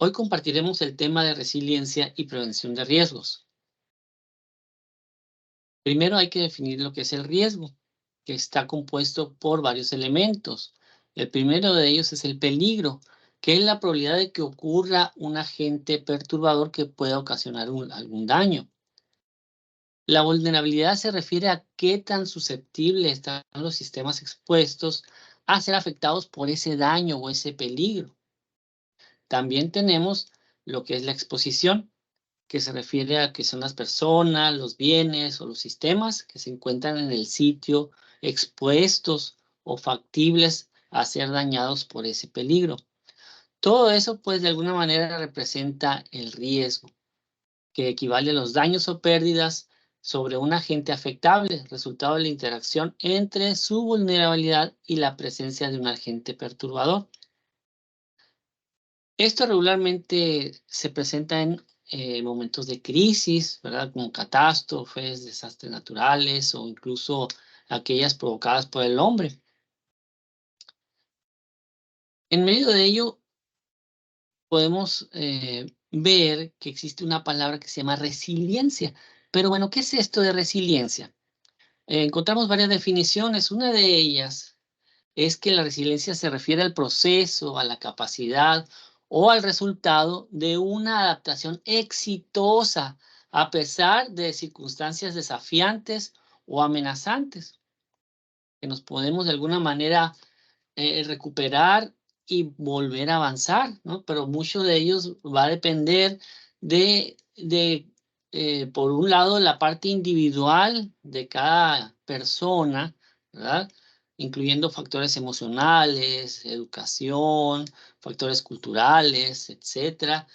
Hoy compartiremos el tema de resiliencia y prevención de riesgos. Primero hay que definir lo que es el riesgo, que está compuesto por varios elementos. El primero de ellos es el peligro, que es la probabilidad de que ocurra un agente perturbador que pueda ocasionar algún daño. La vulnerabilidad se refiere a qué tan susceptibles están los sistemas expuestos a ser afectados por ese daño o ese peligro. También tenemos lo que es la exposición, que se refiere a que son las personas, los bienes o los sistemas que se encuentran en el sitio expuestos o factibles a ser dañados por ese peligro. Todo eso, pues, de alguna manera representa el riesgo, que equivale a los daños o pérdidas sobre un agente afectable, resultado de la interacción entre su vulnerabilidad y la presencia de un agente perturbador. Esto regularmente se presenta en momentos de crisis, ¿verdad? Como catástrofes, desastres naturales o incluso aquellas provocadas por el hombre. En medio de ello, podemos ver que existe una palabra que se llama resiliencia. Pero bueno, ¿qué es esto de resiliencia? Encontramos varias definiciones. Una de ellas es que la resiliencia se refiere al proceso, a la capacidad o al resultado de una adaptación exitosa a pesar de circunstancias desafiantes o amenazantes, que nos podemos de alguna manera recuperar y volver a avanzar, ¿no? Pero mucho de ellos va a depender por un lado, la parte individual de cada persona, ¿verdad? Incluyendo factores emocionales, educación, factores culturales, etcétera,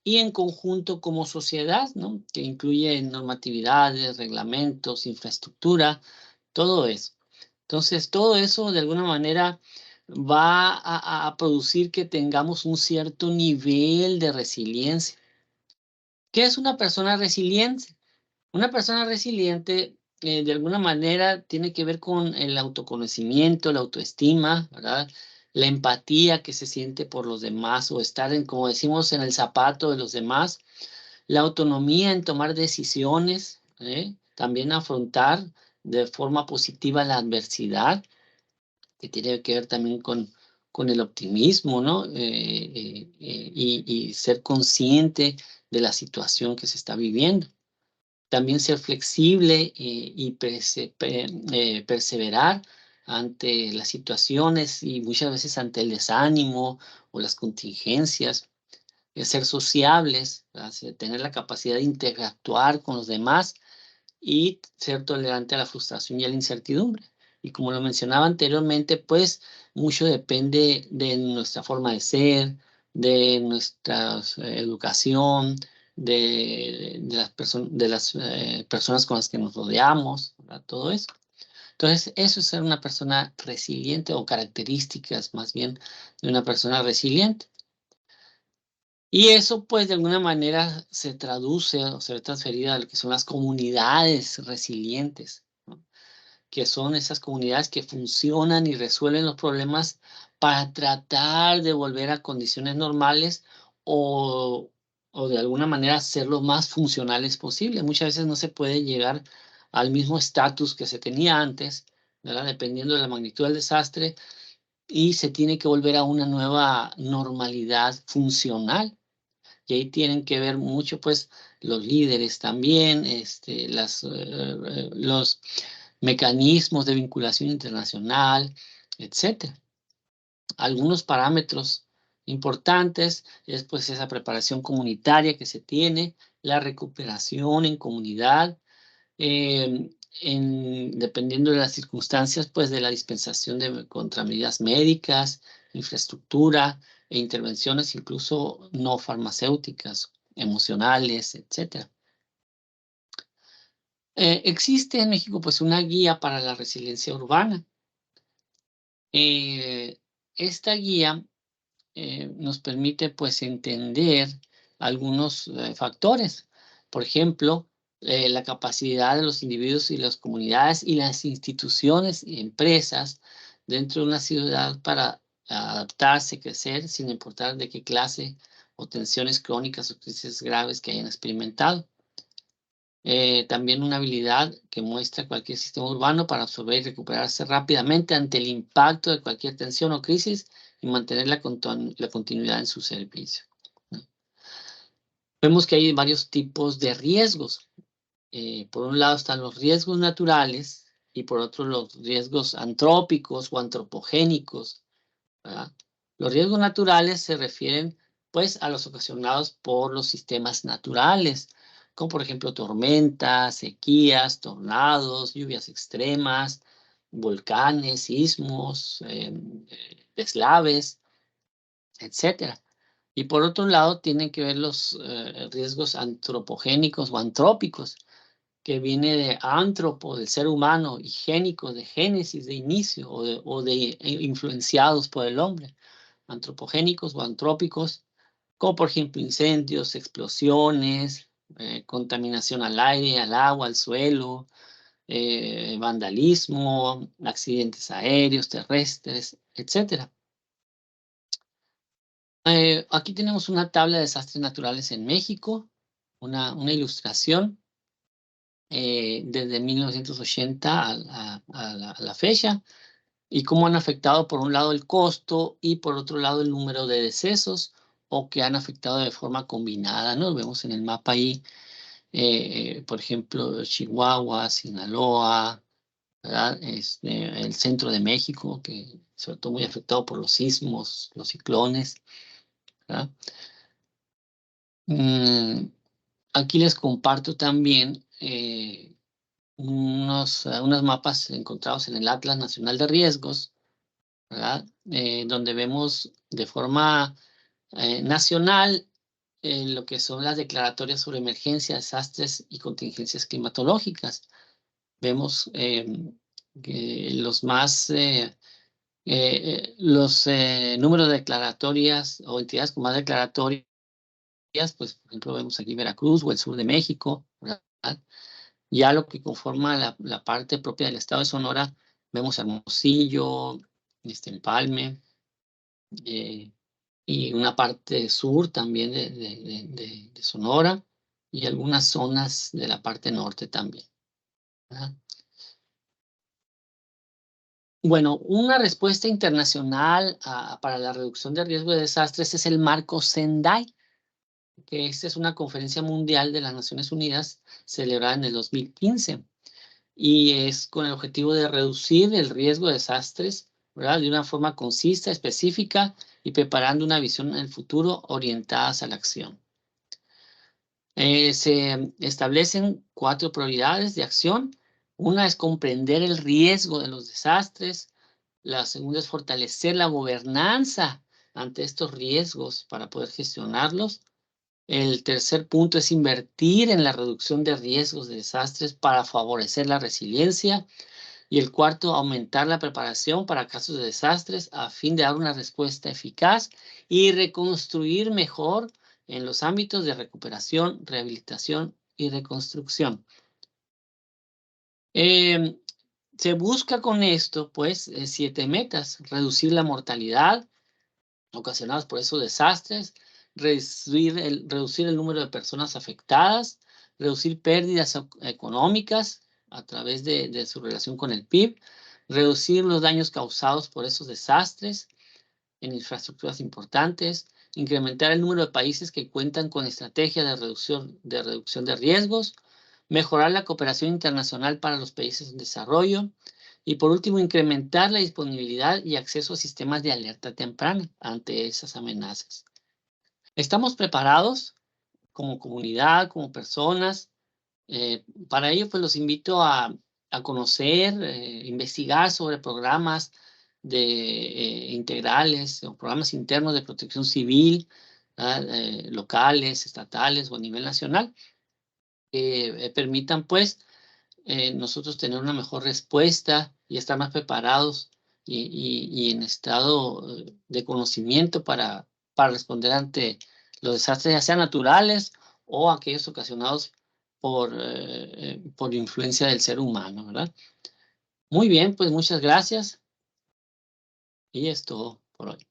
y en conjunto como sociedad, ¿no? Que incluye normatividades, reglamentos, infraestructura, todo eso. Entonces, todo eso de alguna manera va a producir que tengamos un cierto nivel de resiliencia. ¿Qué es una persona resiliente? Una persona resiliente, de alguna manera, tiene que ver con el autoconocimiento, la autoestima, ¿verdad? La empatía que se siente por los demás o estar en, como decimos, en el zapato de los demás. La autonomía en tomar decisiones, también afrontar de forma positiva la adversidad, que tiene que ver también con el optimismo, ¿no? Y ser consciente de la situación que se está viviendo. También ser flexible y perseverar ante las situaciones y muchas veces ante el desánimo o las contingencias. Ser sociables, ¿verdad? Tener la capacidad de interactuar con los demás y ser tolerante a la frustración y a la incertidumbre. Y como lo mencionaba anteriormente, pues mucho depende de nuestra forma de ser, de nuestra educación, de las personas con las que nos rodeamos, ¿verdad? Todo eso. Entonces, eso es ser una persona resiliente o características más bien de una persona resiliente. Y eso, pues, de alguna manera se traduce o se ve transferida a lo que son las comunidades resilientes, ¿no? Que son esas comunidades que funcionan y resuelven los problemas para tratar de volver a condiciones normales o o de alguna manera ser lo más funcionales posible. Muchas veces no se puede llegar al mismo estatus que se tenía antes, ¿verdad? Dependiendo de la magnitud del desastre, y se tiene que volver a una nueva normalidad funcional. Y ahí tienen que ver mucho, pues, los líderes también, los mecanismos de vinculación internacional, etcétera. Algunos parámetros importantes es, pues, esa preparación comunitaria que se tiene, la recuperación en comunidad, dependiendo de las circunstancias, pues, de la dispensación de contramedidas médicas, infraestructura e intervenciones incluso no farmacéuticas, emocionales, etcétera. Existe en México, pues, una guía para la resiliencia urbana. Eh, Esta guía nos permite, pues, entender algunos factores. Por ejemplo, la capacidad de los individuos y las comunidades y las instituciones y empresas dentro de una ciudad para adaptarse, crecer, sin importar de qué clase o tensiones crónicas o crisis graves que hayan experimentado. También una habilidad que muestra cualquier sistema urbano para absorber y recuperarse rápidamente ante el impacto de cualquier tensión o crisis y mantener la continuidad en su servicio, ¿no? Vemos que hay varios tipos de riesgos. Por un lado están los riesgos naturales y por otro los riesgos antrópicos o antropogénicos, ¿verdad? Los riesgos naturales se refieren, pues, a los ocasionados por los sistemas naturales, como por ejemplo tormentas, sequías, tornados, lluvias extremas, volcanes, sismos, deslaves, etcétera. Y por otro lado tienen que ver los riesgos antropogénicos o antrópicos, que viene de antropo, del ser humano, y génico, de génesis, de inicio, influenciados por el hombre. Antropogénicos o antrópicos, como por ejemplo incendios, explosiones, contaminación al aire, al agua, al suelo, vandalismo, accidentes aéreos, terrestres, etc. Aquí tenemos una tabla de desastres naturales en México, una ilustración desde 1980 a la fecha, y cómo han afectado por un lado el costo y por otro lado el número de decesos, o que han afectado de forma combinada, ¿no? Vemos en el mapa ahí, por ejemplo, Chihuahua, Sinaloa, ¿verdad? El centro de México, que sobre todo muy afectado por los sismos, los ciclones, ¿verdad? Aquí les comparto también unos mapas encontrados en el Atlas Nacional de Riesgos, ¿verdad? Donde vemos de forma nacional lo que son las declaratorias sobre emergencia, desastres y contingencias climatológicas. Vemos que los números de declaratorias o entidades con más declaratorias, pues por ejemplo vemos aquí Veracruz o el sur de México, ¿verdad? Ya lo que conforma la parte propia del estado de Sonora, vemos Hermosillo, Empalme, y una parte sur también de Sonora, y algunas zonas de la parte norte también, ¿verdad? Bueno, una respuesta internacional para la reducción de riesgo de desastres es el marco Sendai, que esta es una conferencia mundial de las Naciones Unidas celebrada en el 2015. Y es con el objetivo de reducir el riesgo de desastres, ¿verdad? De una forma concisa, específica y preparando una visión en el futuro orientadas a la acción. Se establecen 4 prioridades de acción. Una es comprender el riesgo de los desastres. La segunda es fortalecer la gobernanza ante estos riesgos para poder gestionarlos. El tercer punto es invertir en la reducción de riesgos de desastres para favorecer la resiliencia. Y el cuarto, aumentar la preparación para casos de desastres a fin de dar una respuesta eficaz y reconstruir mejor en los ámbitos de recuperación, rehabilitación y reconstrucción. Se busca con esto, pues, 7 metas: reducir la mortalidad ocasionadas por esos desastres, reducir el número de personas afectadas, reducir pérdidas económicas a través de su relación con el PIB, reducir los daños causados por esos desastres en infraestructuras importantes, incrementar el número de países que cuentan con estrategias de reducción de riesgos, mejorar la cooperación internacional para los países en desarrollo, y por último, incrementar la disponibilidad y acceso a sistemas de alerta temprana ante esas amenazas. ¿Estamos preparados como comunidad, como personas? Para ello, pues los invito a conocer, investigar sobre programas integrales o programas internos de protección civil, locales, estatales o a nivel nacional, que permitan, pues, nosotros tener una mejor respuesta y estar más preparados y en estado de conocimiento para responder ante los desastres, ya sean naturales o aquellos ocasionados por influencia del ser humano, ¿verdad? Muy bien, pues muchas gracias y es todo por hoy.